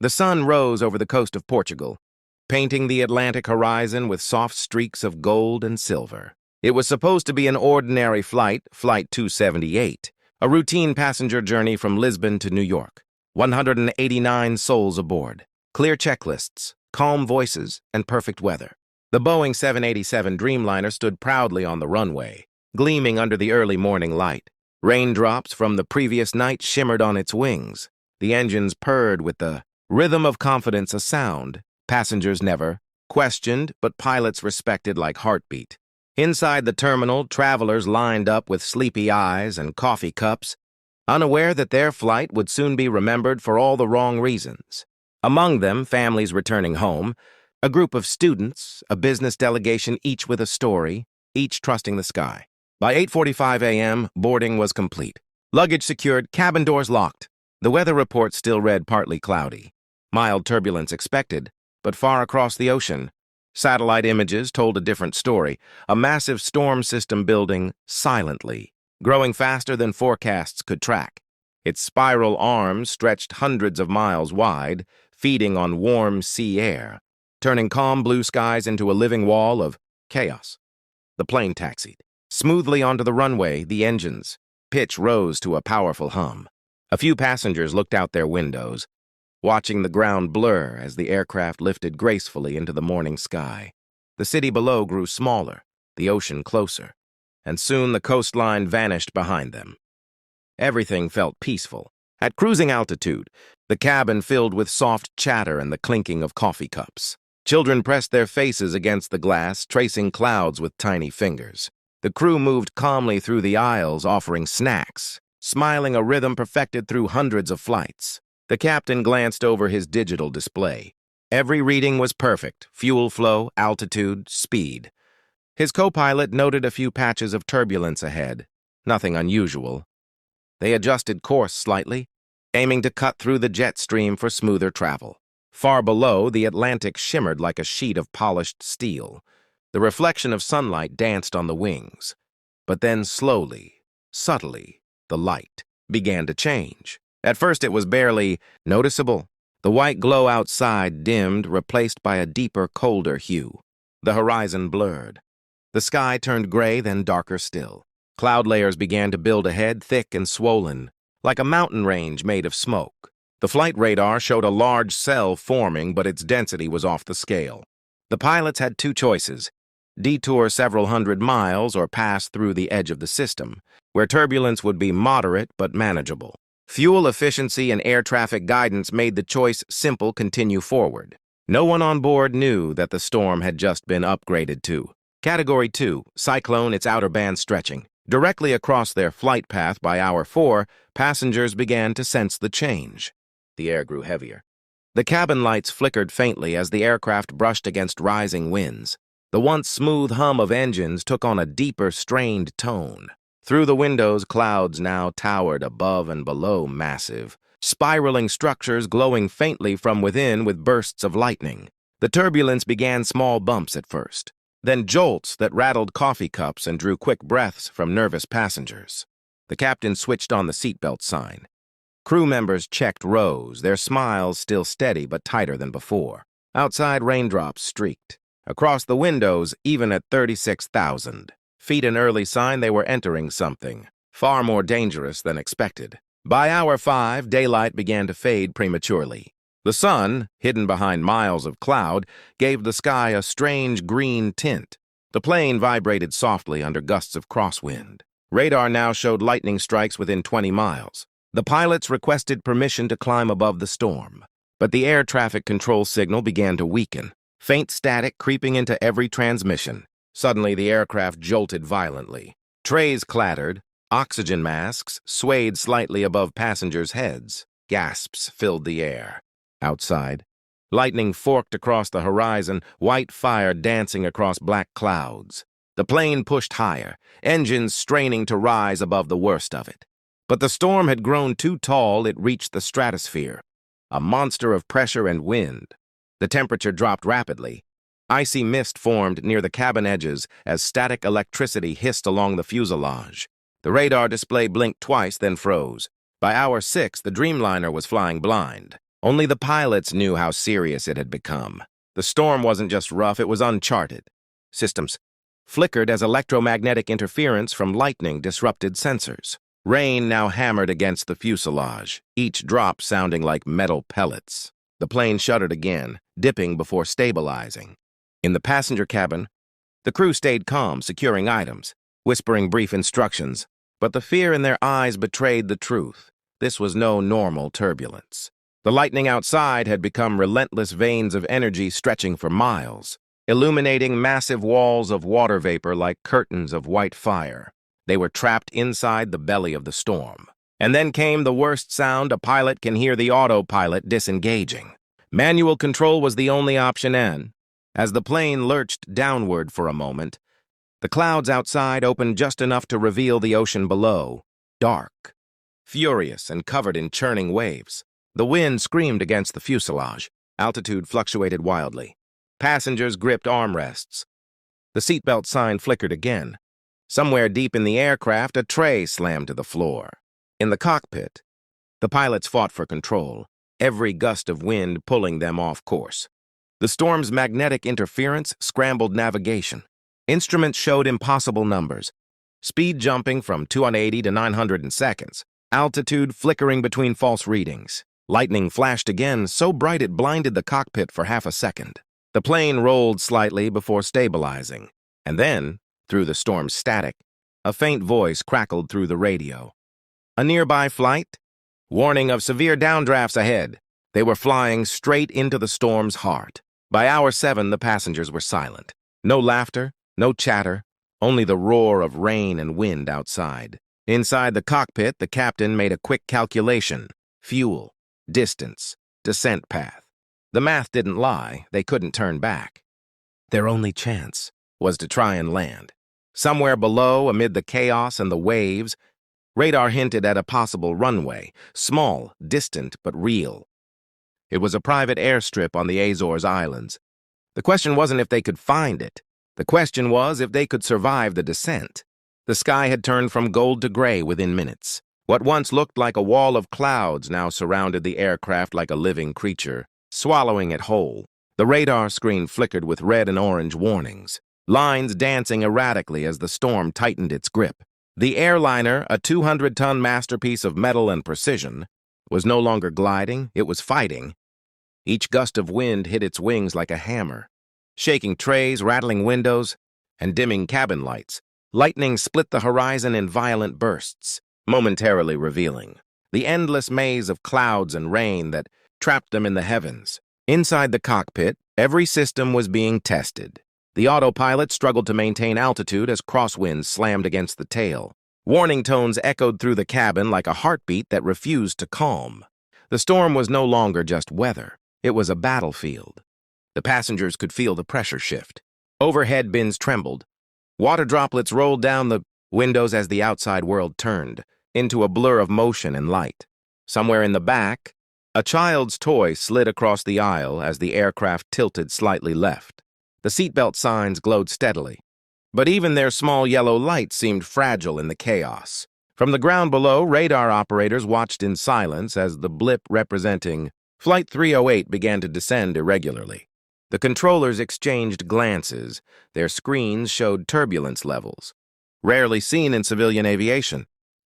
The sun rose over the coast of Portugal, painting the Atlantic horizon with soft streaks of gold and silver. It was supposed to be an ordinary flight, Flight 278, a routine passenger journey from Lisbon to New York. 189 souls aboard, clear checklists, calm voices, and perfect weather. The Boeing 787 Dreamliner stood proudly on the runway, gleaming under the early morning light. Raindrops from the previous night shimmered on its wings. The engines purred with the rhythm of confidence, a sound passengers never questioned, but pilots respected like heartbeat. Inside the terminal, travelers lined up with sleepy eyes and coffee cups, unaware that their flight would soon be remembered for all the wrong reasons. Among them, families returning home, a group of students, a business delegation, each with a story, each trusting the sky. By 8:45 a.m., boarding was complete. Luggage secured, cabin doors locked. The weather report still read partly cloudy. Mild turbulence expected, but far across the ocean. Satellite images told a different story, a massive storm system building silently, growing faster than forecasts could track. Its spiral arms stretched hundreds of miles wide, feeding on warm sea air, turning calm blue skies into a living wall of chaos. The plane taxied. Smoothly onto the runway, the engine's pitch rose to a powerful hum. A few passengers looked out their windows, watching the ground blur as the aircraft lifted gracefully into the morning sky. The city below grew smaller, the ocean closer, and soon the coastline vanished behind them. Everything felt peaceful. At cruising altitude, the cabin filled with soft chatter and the clinking of coffee cups. Children pressed their faces against the glass, tracing clouds with tiny fingers. The crew moved calmly through the aisles, offering snacks, smiling a rhythm perfected through hundreds of flights. The captain glanced over his digital display. Every reading was perfect: fuel flow, altitude, speed. His co-pilot noted a few patches of turbulence ahead. Nothing unusual. They adjusted course slightly, aiming to cut through the jet stream for smoother travel. Far below, the Atlantic shimmered like a sheet of polished steel. The reflection of sunlight danced on the wings. But then slowly, subtly, the light began to change. At first it was barely noticeable. The white glow outside dimmed, replaced by a deeper, colder hue. The horizon blurred. The sky turned gray, then darker still. Cloud layers began to build ahead, thick and swollen, like a mountain range made of smoke. The flight radar showed a large cell forming, but its density was off the scale. The pilots had two choices: detour several hundred miles or pass through the edge of the system, where turbulence would be moderate but manageable. Fuel efficiency and air traffic guidance made the choice simple: continue forward. No one on board knew that the storm had just been upgraded to Category 2, cyclone, its outer band stretching. Directly across their flight path by hour 4, passengers began to sense the change. The air grew heavier. The cabin lights flickered faintly as the aircraft brushed against rising winds. The once smooth hum of engines took on a deeper, strained tone. Through the windows, clouds now towered above and below, massive, spiraling structures glowing faintly from within with bursts of lightning. The turbulence began small bumps at first, then jolts that rattled coffee cups and drew quick breaths from nervous passengers. The captain switched on the seatbelt sign. Crew members checked rows, their smiles still steady but tighter than before. Outside, raindrops streaked. Across the windows, even at 36,000 feet, an early sign they were entering something far more dangerous than expected. By hour 5, daylight began to fade prematurely. The sun, hidden behind miles of cloud, gave the sky a strange green tint. The plane vibrated softly under gusts of crosswind. Radar now showed lightning strikes within 20 miles. The pilots requested permission to climb above the storm, but the air traffic control signal began to weaken, faint static creeping into every transmission. Suddenly, the aircraft jolted violently. Trays clattered, oxygen masks swayed slightly above passengers' heads. Gasps filled the air. Outside, lightning forked across the horizon, white fire dancing across black clouds. The plane pushed higher, engines straining to rise above the worst of it. But the storm had grown too tall. It reached the stratosphere, a monster of pressure and wind. The temperature dropped rapidly. Icy mist formed near the cabin edges as static electricity hissed along the fuselage. The radar display blinked twice, then froze. By hour 6, the Dreamliner was flying blind. Only the pilots knew how serious it had become. The storm wasn't just rough, it was uncharted. Systems flickered as electromagnetic interference from lightning disrupted sensors. Rain now hammered against the fuselage, each drop sounding like metal pellets. The plane shuddered again, dipping before stabilizing. In the passenger cabin, the crew stayed calm, securing items, whispering brief instructions, but the fear in their eyes betrayed the truth. This was no normal turbulence. The lightning outside had become relentless veins of energy stretching for miles, illuminating massive walls of water vapor like curtains of white fire. They were trapped inside the belly of the storm. And then came the worst sound a pilot can hear: the autopilot disengaging. Manual control was the only option, and as the plane lurched downward for a moment, the clouds outside opened just enough to reveal the ocean below, dark, furious, and covered in churning waves. The wind screamed against the fuselage. Altitude fluctuated wildly. Passengers gripped armrests. The seatbelt sign flickered again. Somewhere deep in the aircraft, a tray slammed to the floor. In the cockpit, the pilots fought for control, every gust of wind pulling them off course. The storm's magnetic interference scrambled navigation. Instruments showed impossible numbers, speed jumping from 280 to 900 in seconds, altitude flickering between false readings. Lightning flashed again, so bright it blinded the cockpit for half a second. The plane rolled slightly before stabilizing, and then, through the storm's static, a faint voice crackled through the radio. A nearby flight? Warning of severe downdrafts ahead. They were flying straight into the storm's heart. By hour 7, the passengers were silent. No laughter, no chatter, only the roar of rain and wind outside. Inside the cockpit, the captain made a quick calculation. Fuel, distance, descent path. The math didn't lie. They couldn't turn back. Their only chance was to try and land. Somewhere below, amid the chaos and the waves, radar hinted at a possible runway, small, distant, but real. It was a private airstrip on the Azores Islands. The question wasn't if they could find it. The question was if they could survive the descent. The sky had turned from gold to gray within minutes. What once looked like a wall of clouds now surrounded the aircraft like a living creature, swallowing it whole. The radar screen flickered with red and orange warnings, lines dancing erratically as the storm tightened its grip. The airliner, a 200-ton masterpiece of metal and precision, was no longer gliding, it was fighting. Each gust of wind hit its wings like a hammer, shaking trays, rattling windows, and dimming cabin lights. Lightning split the horizon in violent bursts, momentarily revealing the endless maze of clouds and rain that trapped them in the heavens. Inside the cockpit, every system was being tested. The autopilot struggled to maintain altitude as crosswinds slammed against the tail. Warning tones echoed through the cabin like a heartbeat that refused to calm. The storm was no longer just weather. It was a battlefield. The passengers could feel the pressure shift. Overhead bins trembled. Water droplets rolled down the windows as the outside world turned into a blur of motion and light. Somewhere in the back, a child's toy slid across the aisle as the aircraft tilted slightly left. The seatbelt signs glowed steadily, but even their small yellow lights seemed fragile in the chaos. From the ground below, radar operators watched in silence as the blip representing Flight 308 began to descend irregularly. The controllers exchanged glances. Their screens showed turbulence levels, rarely seen in civilian aviation.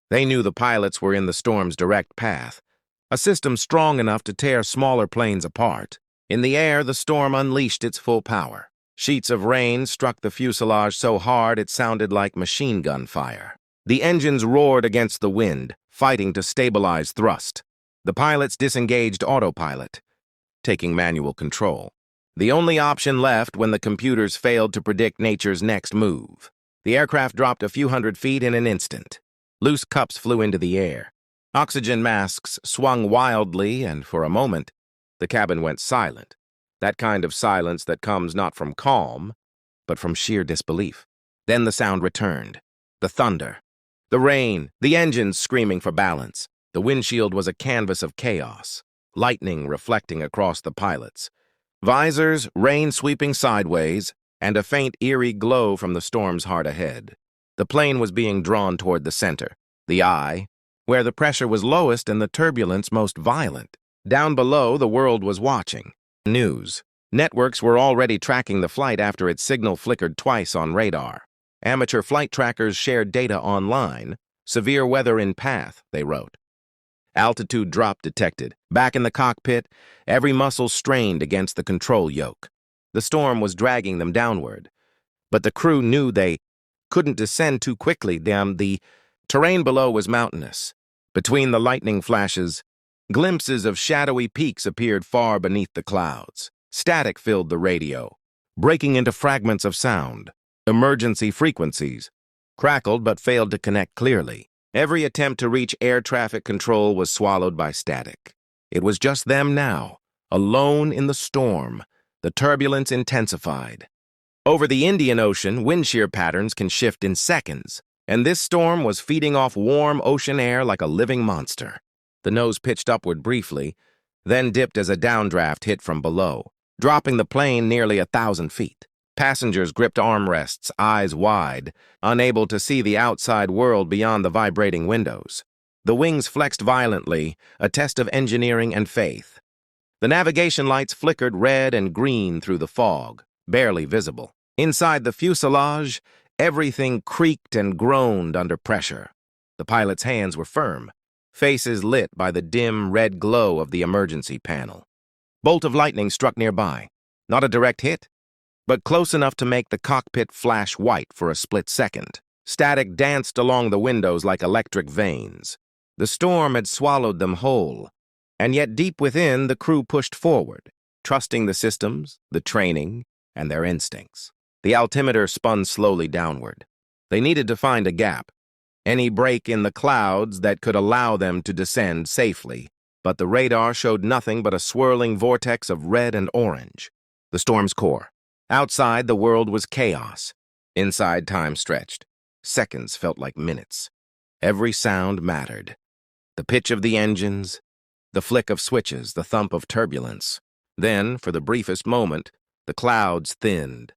They knew the pilots were in the storm's direct path, a system strong enough to tear smaller planes apart. In the air, the storm unleashed its full power. Sheets of rain struck the fuselage so hard it sounded like machine gun fire. The engines roared against the wind, fighting to stabilize thrust. The pilots disengaged autopilot, taking manual control. The only option left when the computers failed to predict nature's next move. The aircraft dropped a few hundred feet in an instant. Loose cups flew into the air. Oxygen masks swung wildly, and for a moment, the cabin went silent. That kind of silence that comes not from calm, but from sheer disbelief. Then the sound returned. The thunder. The rain. The engines screaming for balance. The windshield was a canvas of chaos, lightning reflecting across the pilots. Visors, rain sweeping sideways, and a faint, eerie glow from the storm's heart ahead. The plane was being drawn toward the center, the eye, where the pressure was lowest and the turbulence most violent. Down below, the world was watching. News. Networks were already tracking the flight after its signal flickered twice on radar. Amateur flight trackers shared data online. Severe weather in path, they wrote. Altitude drop detected. Back in the cockpit, every muscle strained against the control yoke. The storm was dragging them downward. But the crew knew they couldn't descend too quickly. The terrain below was mountainous. Between the lightning flashes, glimpses of shadowy peaks appeared far beneath the clouds. Static filled the radio, breaking into fragments of sound. Emergency frequencies crackled but failed to connect clearly. Every attempt to reach air traffic control was swallowed by static. It was just them now, alone in the storm. The turbulence intensified. Over the Indian Ocean, wind shear patterns can shift in seconds, and this storm was feeding off warm ocean air like a living monster. The nose pitched upward briefly, then dipped as a downdraft hit from below, dropping the plane nearly 1,000 feet. Passengers gripped armrests, eyes wide, unable to see the outside world beyond the vibrating windows. The wings flexed violently, a test of engineering and faith. The navigation lights flickered red and green through the fog, barely visible. Inside the fuselage, everything creaked and groaned under pressure. The pilot's hands were firm, faces lit by the dim red glow of the emergency panel. Bolt of lightning struck nearby. Not a direct hit, but close enough to make the cockpit flash white for a split second. Static danced along the windows like electric veins. The storm had swallowed them whole, and yet deep within, the crew pushed forward, trusting the systems, the training, and their instincts. The altimeter spun slowly downward. They needed to find a gap, any break in the clouds that could allow them to descend safely, but the radar showed nothing but a swirling vortex of red and orange. The storm's core. Outside, the world was chaos. Inside, time stretched. Seconds felt like minutes. Every sound mattered. The pitch of the engines, the flick of switches, the thump of turbulence. Then, for the briefest moment, the clouds thinned.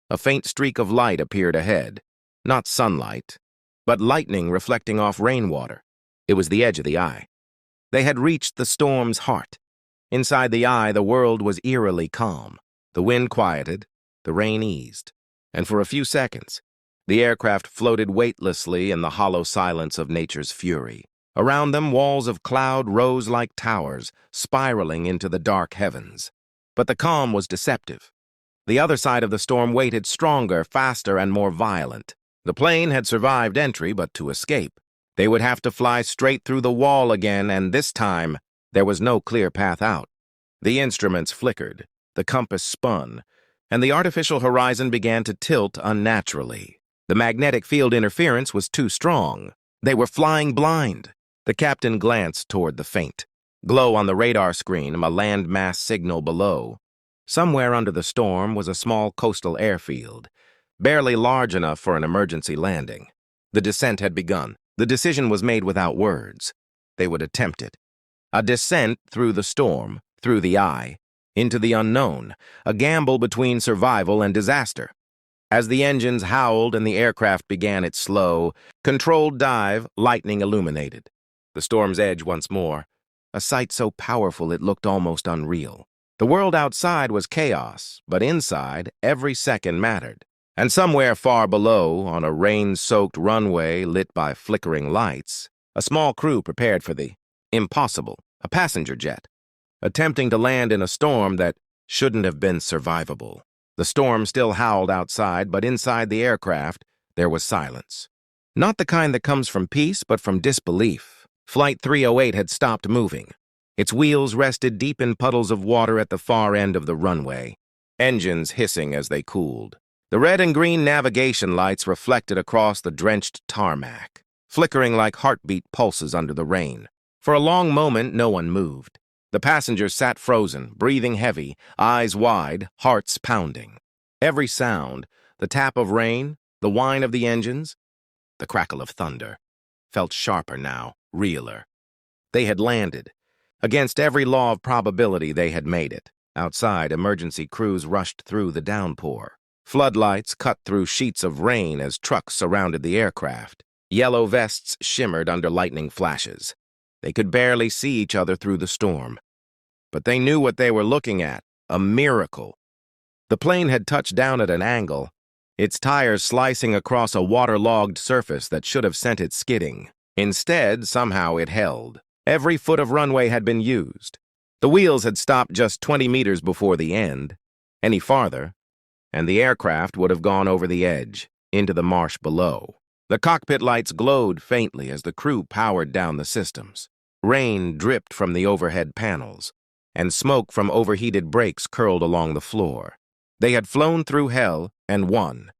A faint streak of light appeared ahead. Not sunlight, but lightning reflecting off rainwater. It was the edge of the eye. They had reached the storm's heart. Inside the eye, the world was eerily calm. The wind quieted, the rain eased, and for a few seconds, the aircraft floated weightlessly in the hollow silence of nature's fury. Around them, walls of cloud rose like towers, spiraling into the dark heavens. But the calm was deceptive. The other side of the storm waited, stronger, faster, and more violent. The plane had survived entry, but to escape, they would have to fly straight through the wall again, and this time, there was no clear path out. The instruments flickered. The compass spun, and the artificial horizon began to tilt unnaturally. The magnetic field interference was too strong. They were flying blind. The captain glanced toward the faint glow on the radar screen, a landmass signal below. Somewhere under the storm was a small coastal airfield, barely large enough for an emergency landing. The descent had begun. The decision was made without words. They would attempt it. A descent through the storm, through the eye, into the unknown, a gamble between survival and disaster. As the engines howled and the aircraft began its slow, controlled dive, lightning illuminated the storm's edge once more, a sight so powerful it looked almost unreal. The world outside was chaos, but inside, every second mattered. And somewhere far below, on a rain-soaked runway lit by flickering lights, a small crew prepared for the impossible, a passenger jet, attempting to land in a storm that shouldn't have been survivable. The storm still howled outside, but inside the aircraft, there was silence. Not the kind that comes from peace, but from disbelief. Flight 308 had stopped moving. Its wheels rested deep in puddles of water at the far end of the runway, engines hissing as they cooled. The red and green navigation lights reflected across the drenched tarmac, flickering like heartbeat pulses under the rain. For a long moment, no one moved. The passengers sat frozen, breathing heavy, eyes wide, hearts pounding. Every sound, the tap of rain, the whine of the engines, the crackle of thunder, felt sharper now, realer. They had landed. Against every law of probability, they had made it. Outside, emergency crews rushed through the downpour. Floodlights cut through sheets of rain as trucks surrounded the aircraft. Yellow vests shimmered under lightning flashes. They could barely see each other through the storm. But they knew what they were looking at, a miracle. The plane had touched down at an angle, its tires slicing across a waterlogged surface that should have sent it skidding. Instead, somehow it held. Every foot of runway had been used. The wheels had stopped just 20 meters before the end. Any farther, and the aircraft would have gone over the edge, into the marsh below. The cockpit lights glowed faintly as the crew powered down the systems. Rain dripped from the overhead panels, and smoke from overheated brakes curled along the floor. They had flown through hell and won.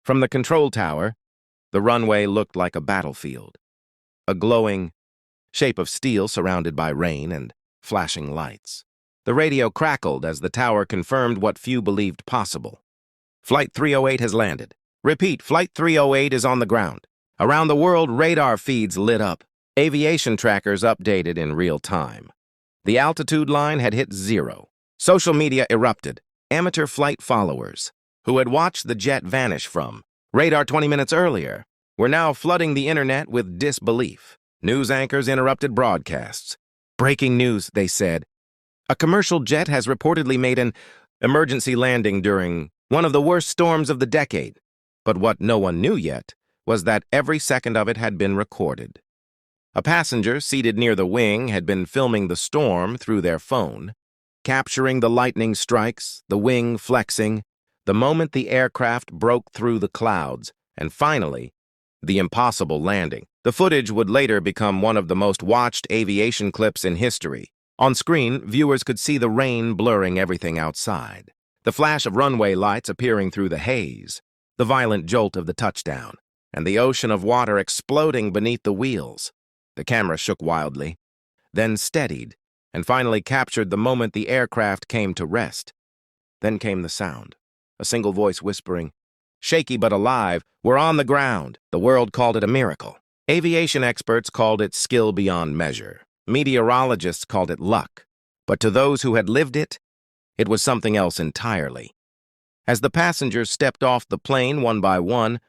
From the control tower, the runway looked like a battlefield. A glowing shape of steel surrounded by rain and flashing lights. The radio crackled as the tower confirmed what few believed possible. Flight 308 has landed. Repeat, Flight 308 is on the ground. Around the world, radar feeds lit up. Aviation trackers updated in real time. The altitude line had hit 0. Social media erupted. Amateur flight followers, who had watched the jet vanish from radar 20 minutes earlier, were now flooding the internet with disbelief. News anchors interrupted broadcasts. Breaking news, they said. A commercial jet has reportedly made an emergency landing during one of the worst storms of the decade. But what no one knew yet was that every second of it had been recorded. A passenger seated near the wing had been filming the storm through their phone, capturing the lightning strikes, the wing flexing, the moment the aircraft broke through the clouds, and finally, the impossible landing. The footage would later become one of the most watched aviation clips in history. On screen, viewers could see the rain blurring everything outside, the flash of runway lights appearing through the haze, the violent jolt of the touchdown, and the ocean of water exploding beneath the wheels. The camera shook wildly, then steadied, and finally captured the moment the aircraft came to rest. Then came the sound, a single voice whispering, shaky but alive, "We're on the ground." The world called it a miracle. Aviation experts called it skill beyond measure. Meteorologists called it luck. But to those who had lived it was something else entirely. As the passengers stepped off the plane one by one,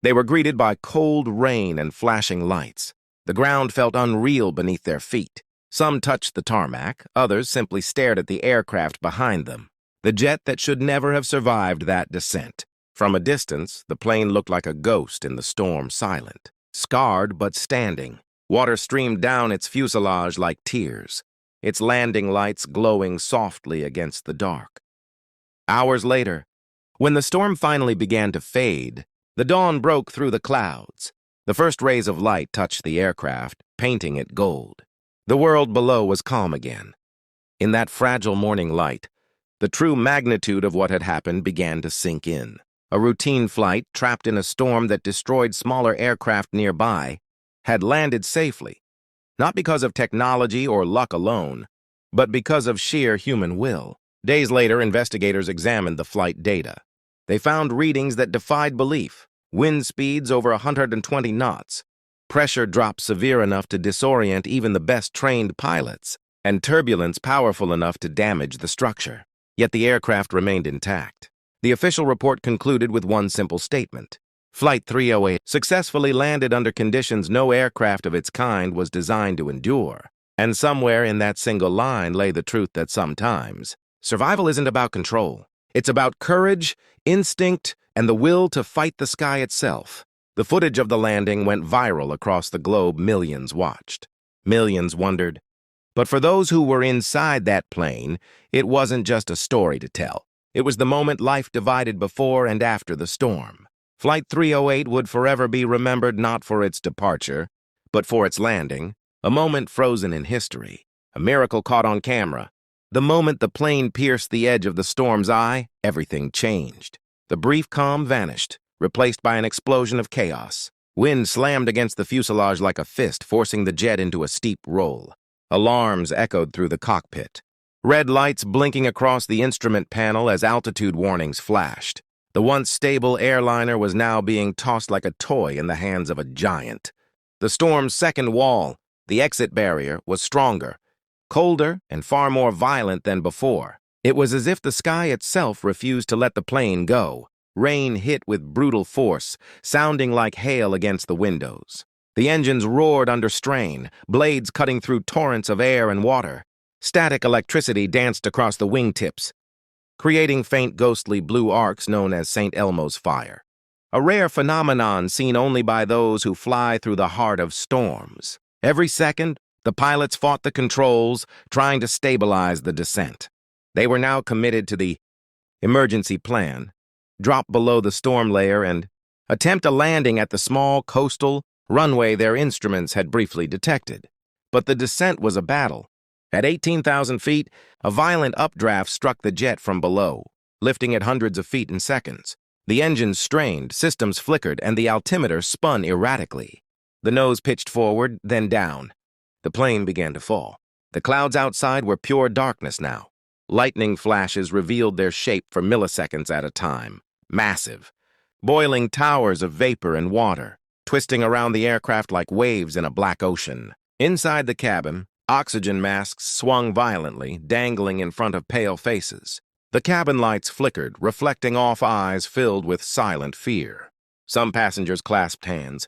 they were greeted by cold rain and flashing lights. The ground felt unreal beneath their feet. Some touched the tarmac, others simply stared at the aircraft behind them, the jet that should never have survived that descent. From a distance, the plane looked like a ghost in the storm, silent, scarred but standing. Water streamed down its fuselage like tears, its landing lights glowing softly against the dark. Hours later, when the storm finally began to fade, the dawn broke through the clouds. The first rays of light touched the aircraft, painting it gold. The world below was calm again. In that fragile morning light, the true magnitude of what had happened began to sink in. A routine flight, trapped in a storm that destroyed smaller aircraft nearby, had landed safely, not because of technology or luck alone, but because of sheer human will. Days later, investigators examined the flight data. They found readings that defied belief: wind speeds over 120 knots, pressure drops severe enough to disorient even the best-trained pilots, and turbulence powerful enough to damage the structure. Yet the aircraft remained intact. The official report concluded with one simple statement: Flight 308 successfully landed under conditions no aircraft of its kind was designed to endure. And somewhere in that single line lay the truth that sometimes survival isn't about control. It's about courage, instinct, and the will to fight the sky itself. The footage of the landing went viral across the globe. Millions watched. Millions wondered. But for those who were inside that plane, it wasn't just a story to tell. It was the moment life divided before and after the storm. Flight 308 would forever be remembered not for its departure, but for its landing, a moment frozen in history, a miracle caught on camera. The moment the plane pierced the edge of the storm's eye, everything changed. The brief calm vanished, replaced by an explosion of chaos. Wind slammed against the fuselage like a fist, forcing the jet into a steep roll. Alarms echoed through the cockpit, red lights blinking across the instrument panel as altitude warnings flashed. The once stable airliner was now being tossed like a toy in the hands of a giant. The storm's second wall, the exit barrier, was stronger, colder, and far more violent than before. It was as if the sky itself refused to let the plane go. Rain hit with brutal force, sounding like hail against the windows. The engines roared under strain, blades cutting through torrents of air and water. Static electricity danced across the wingtips, creating faint ghostly blue arcs known as St. Elmo's fire. A rare phenomenon seen only by those who fly through the heart of storms. Every second, the pilots fought the controls, trying to stabilize the descent. They were now committed to the emergency plan: drop below the storm layer and attempt a landing at the small coastal runway their instruments had briefly detected. But the descent was a battle. At 18,000 feet, a violent updraft struck the jet from below, lifting it hundreds of feet in seconds. The engines strained, systems flickered, and the altimeter spun erratically. The nose pitched forward, then down. The plane began to fall. The clouds outside were pure darkness now. Lightning flashes revealed their shape for milliseconds at a time. Massive. Boiling towers of vapor and water, twisting around the aircraft like waves in a black ocean. Inside the cabin, oxygen masks swung violently, dangling in front of pale faces. The cabin lights flickered, reflecting off eyes filled with silent fear. Some passengers clasped hands.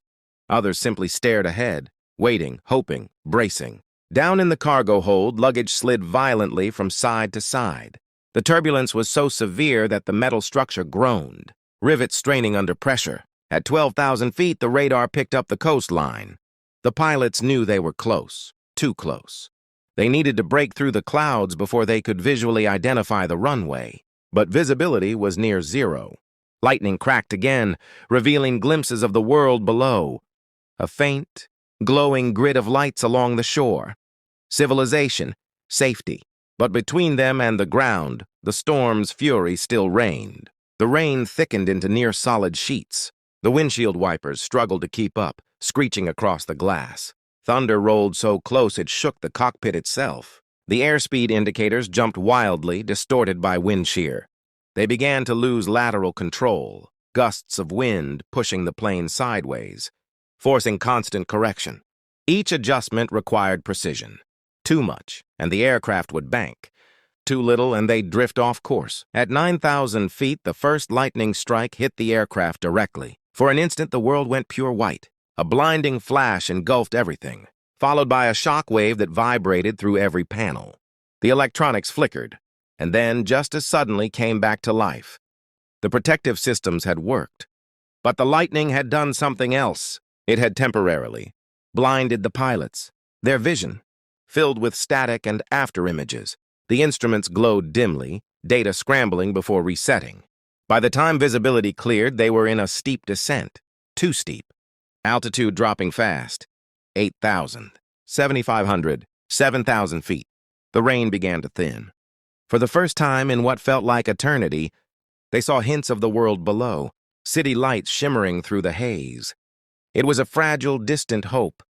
Others simply stared ahead, waiting, hoping, bracing. Down in the cargo hold, luggage slid violently from side to side. The turbulence was so severe that the metal structure groaned, rivets straining under pressure. At 12,000 feet, the radar picked up the coastline. The pilots knew they were close, too close. They needed to break through the clouds before they could visually identify the runway. But visibility was near zero. Lightning cracked again, revealing glimpses of the world below. A faint, glowing grid of lights along the shore. Civilization, safety. But between them and the ground, the storm's fury still reigned. The rain thickened into near-solid sheets. The windshield wipers struggled to keep up, screeching across the glass. Thunder rolled so close it shook the cockpit itself. The airspeed indicators jumped wildly, distorted by wind shear. They began to lose lateral control, gusts of wind pushing the plane sideways, forcing constant correction. Each adjustment required precision. Too much, and the aircraft would bank. Too little, and they'd drift off course. At 9,000 feet, the first lightning strike hit the aircraft directly. For an instant, the world went pure white. A blinding flash engulfed everything, followed by a shock wave that vibrated through every panel. The electronics flickered, and then, just as suddenly, came back to life. The protective systems had worked, but the lightning had done something else. It had temporarily blinded the pilots. Their vision, filled with static and afterimages. The instruments glowed dimly, data scrambling before resetting. By the time visibility cleared, they were in a steep descent. Too steep. Altitude dropping fast. 8,000, 7,500, 7,000 feet. The rain began to thin. For the first time in what felt like eternity, they saw hints of the world below, city lights shimmering through the haze. It was a fragile, distant hope.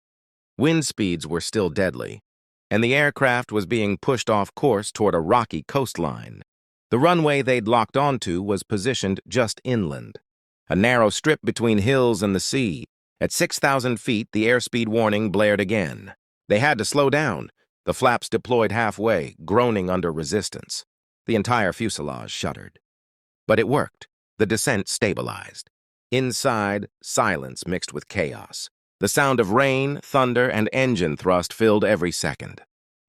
Wind speeds were still deadly, and the aircraft was being pushed off course toward a rocky coastline. The runway they'd locked onto was positioned just inland, a narrow strip between hills and the sea. At 6,000 feet, the airspeed warning blared again. They had to slow down. The flaps deployed halfway, groaning under resistance. The entire fuselage shuddered. But it worked. The descent stabilized. Inside, silence mixed with chaos. The sound of rain, thunder, and engine thrust filled every second.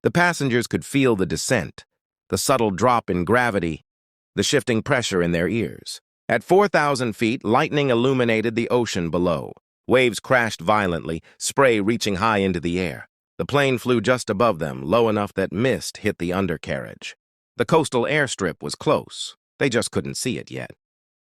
The passengers could feel the descent, the subtle drop in gravity, the shifting pressure in their ears. At 4,000 feet, lightning illuminated the ocean below. Waves crashed violently, spray reaching high into the air. The plane flew just above them, low enough that mist hit the undercarriage. The coastal airstrip was close. They just couldn't see it yet.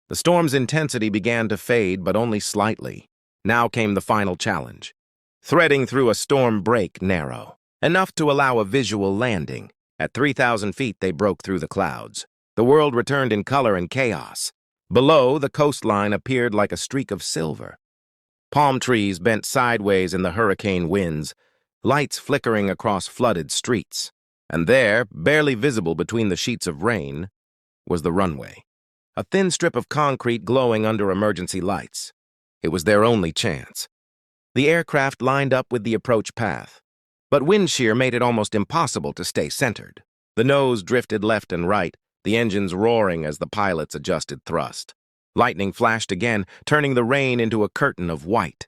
The storm's intensity began to fade, but only slightly. Now came the final challenge. Threading through a storm break narrow, enough to allow a visual landing. At 3,000 feet, they broke through the clouds. The world returned in color and chaos. Below, the coastline appeared like a streak of silver. Palm trees bent sideways in the hurricane winds, lights flickering across flooded streets. And there, barely visible between the sheets of rain, was the runway. A thin strip of concrete glowing under emergency lights. It was their only chance. The aircraft lined up with the approach path, but wind shear made it almost impossible to stay centered. The nose drifted left and right, the engines roaring as the pilots adjusted thrust. Lightning flashed again, turning the rain into a curtain of white.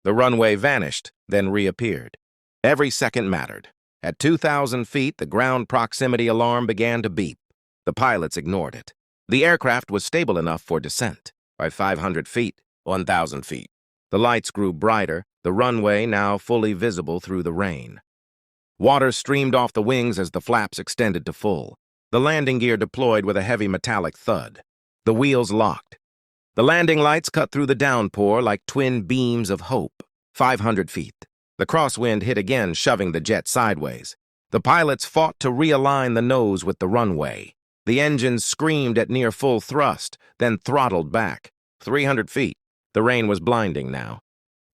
The runway vanished, then reappeared. Every second mattered. At 2,000 feet, the ground proximity alarm began to beep. The pilots ignored it. The aircraft was stable enough for descent. By 500 feet, 1,000 feet. The lights grew brighter, the runway now fully visible through the rain. Water streamed off the wings as the flaps extended to full. The landing gear deployed with a heavy metallic thud. The wheels locked. The landing lights cut through the downpour like twin beams of hope. 500 feet. The crosswind hit again, shoving the jet sideways. The pilots fought to realign the nose with the runway. The engines screamed at near full thrust, then throttled back. 300 feet. The rain was blinding now.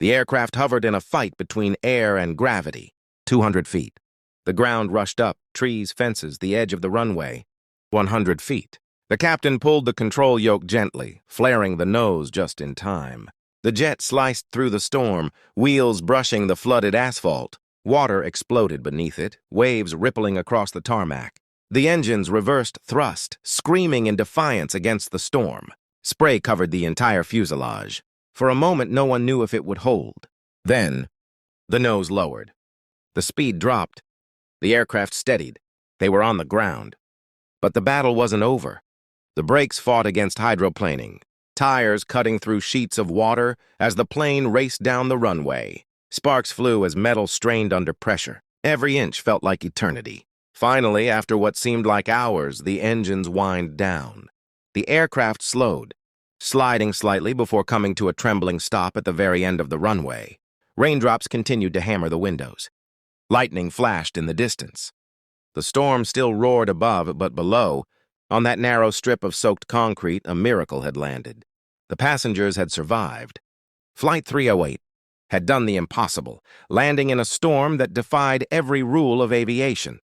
The aircraft hovered in a fight between air and gravity. 200 feet. The ground rushed up, trees, fences, the edge of the runway. 100 feet. The captain pulled the control yoke gently, flaring the nose just in time. The jet sliced through the storm, wheels brushing the flooded asphalt. Water exploded beneath it, waves rippling across the tarmac. The engines reversed thrust, screaming in defiance against the storm. Spray covered the entire fuselage. For a moment, no one knew if it would hold. Then, the nose lowered. The speed dropped. The aircraft steadied. They were on the ground. But the battle wasn't over. The brakes fought against hydroplaning, tires cutting through sheets of water as the plane raced down the runway. Sparks flew as metal strained under pressure. Every inch felt like eternity. Finally, after what seemed like hours, the engines whined down. The aircraft slowed, sliding slightly before coming to a trembling stop at the very end of the runway. Raindrops continued to hammer the windows. Lightning flashed in the distance. The storm still roared above, but below, on that narrow strip of soaked concrete, a miracle had landed. The passengers had survived. Flight 308 had done the impossible, landing in a storm that defied every rule of aviation.